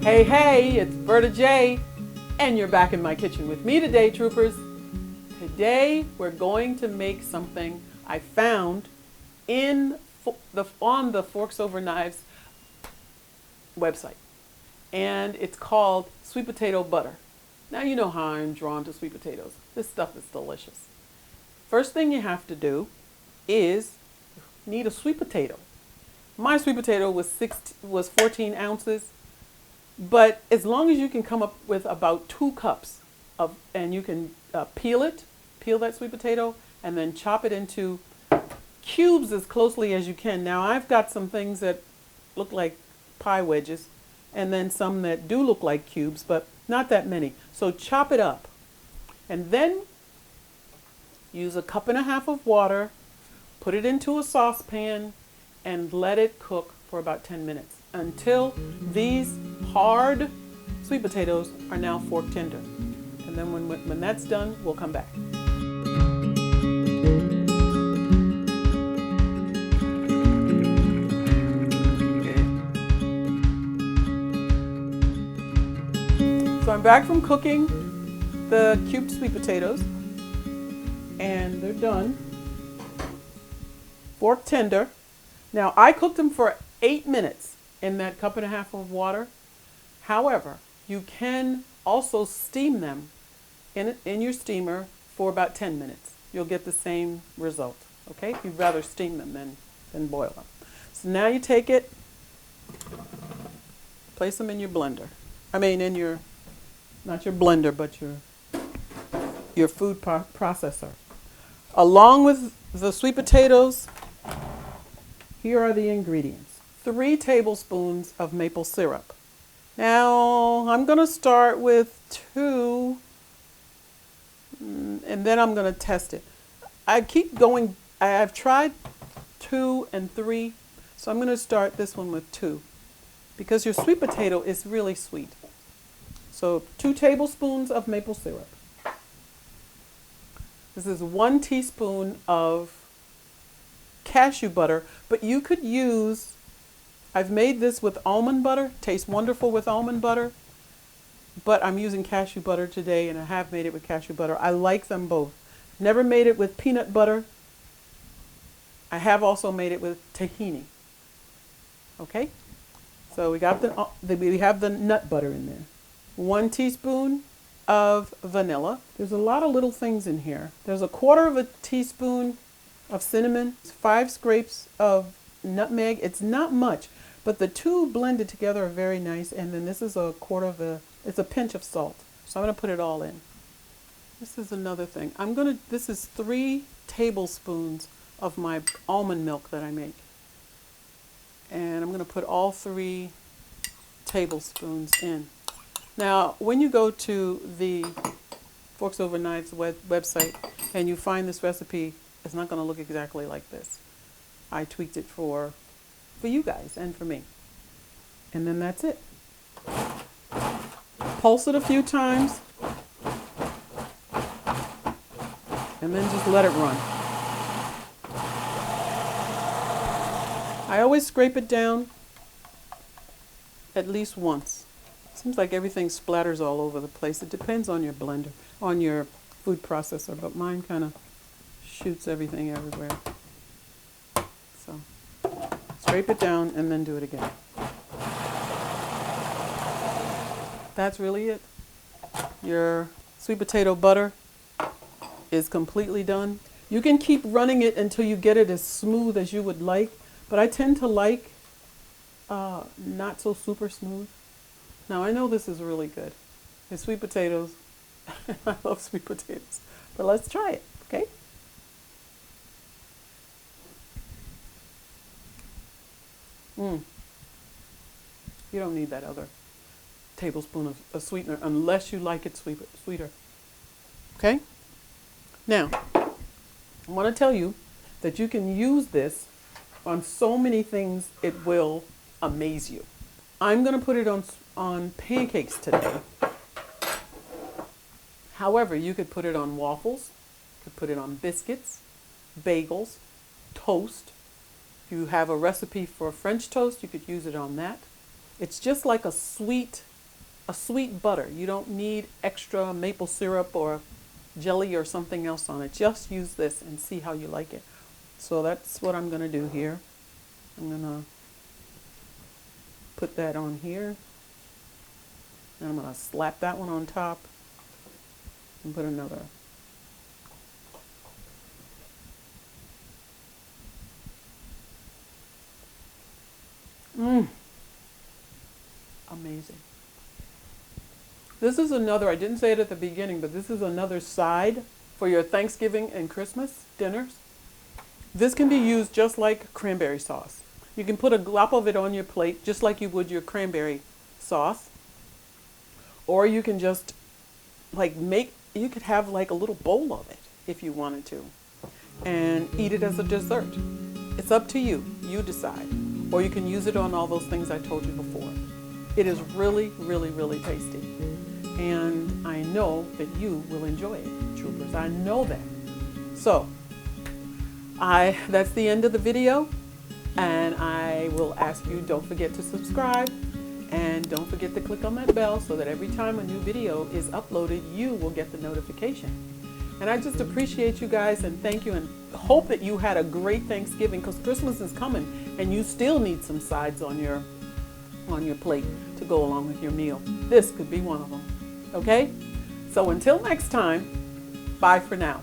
Hey, hey, it's Berta J, and you're back in my kitchen with me today, troopers. Today, we're going to make something I found on the Forks Over Knives website, and it's called sweet potato butter. Now, you know how I'm drawn to sweet potatoes. This stuff is delicious. First thing you have to do is need a sweet potato. My sweet potato was 14 ounces. But as long as you can come up with about 2 cups and you can peel that sweet potato, and then chop it into cubes as closely as you can. Now I've got some things that look like pie wedges, and then some that do look like cubes, but not that many. So chop it up, and then use 1.5 cups of water, put it into a saucepan, and let it cook for about 10 minutes until these hard sweet potatoes are now fork tender. And then when that's done, we'll come back. So I'm back from cooking the cubed sweet potatoes, and they're done. Fork tender. Now I cooked them for 8 minutes in that 1.5 cups of water. However, you can also steam them in your steamer for about 10 minutes. You'll get the same result, okay? You'd rather steam them than boil them. So now you take it, place them in your blender. I mean not your blender, but your food processor. Along with the sweet potatoes, here are the ingredients. 3 tablespoons of maple syrup. Now, I'm going to start with 2, and then I'm going to test it. I keep going, I've tried 2 and 3, so I'm going to start this one with 2, because your sweet potato is really sweet. So 2 tablespoons of maple syrup. This is 1 teaspoon of cashew butter, but you could use, I've made this with almond butter. Tastes wonderful with almond butter, but I'm using cashew butter today, and I have made it with cashew butter. I like them both. Never made it with peanut butter. I have also made it with tahini. Okay, so we got we have the nut butter in there. 1 teaspoon of vanilla. There's a lot of little things in here. There's 1/4 teaspoon of cinnamon, 5 scrapes of nutmeg. It's not much, but the 2 blended together are very nice. And then this is it's a pinch of salt. So I'm going to put it all in. This is another thing. This is 3 tablespoons of my almond milk that I make. And I'm going to put all 3 tablespoons in. Now, when you go to the Forks Over Knives website and you find this recipe, it's not going to look exactly like this. I tweaked it for you guys and for me. And then that's it. Pulse it a few times, and then just let it run. I always scrape it down at least once. Seems like everything splatters all over the place. It depends on your blender, on your food processor, but mine kind of shoots everything everywhere. So scrape it down and then do it again. That's really it. Your sweet potato butter is completely done. You can keep running it until you get it as smooth as you would like, but I tend to like not so super smooth. Now I know this is really good. It's sweet potatoes. I love sweet potatoes. But let's try it, okay? You don't need that other tablespoon of sweetener unless you like it sweeter. Okay? Now, I want to tell you that you can use this on so many things, it will amaze you. I'm going to put it on pancakes today. However, you could put it on waffles, you could put it on biscuits, bagels, toast. If you have a recipe for French toast, you could use it on that. It's just like a sweet a sweet butter. You don't need extra maple syrup or jelly or something else on it. Just use this and see how you like it. So that's what I'm going to do here. I'm going to put that on here. And I'm going to slap that one on top and put another. Amazing. This is another, I didn't say it at the beginning, but this is another side for your Thanksgiving and Christmas dinners. This can be used just like cranberry sauce. You can put a glop of it on your plate just like you would your cranberry sauce. Or you can just you could have like a little bowl of it if you wanted to and eat it as a dessert. It's up to you. You decide. Or you can use it on all those things I told you before. It is really, really, really tasty. And I know that you will enjoy it, troopers. I know that. So, that's the end of the video. And I will ask you, don't forget to subscribe. And don't forget to click on that bell so that every time a new video is uploaded, you will get the notification. And I just appreciate you guys and thank you and hope that you had a great Thanksgiving because Christmas is coming and you still need some sides on your plate to go along with your meal. This could be one of them. Okay? So until next time, bye for now.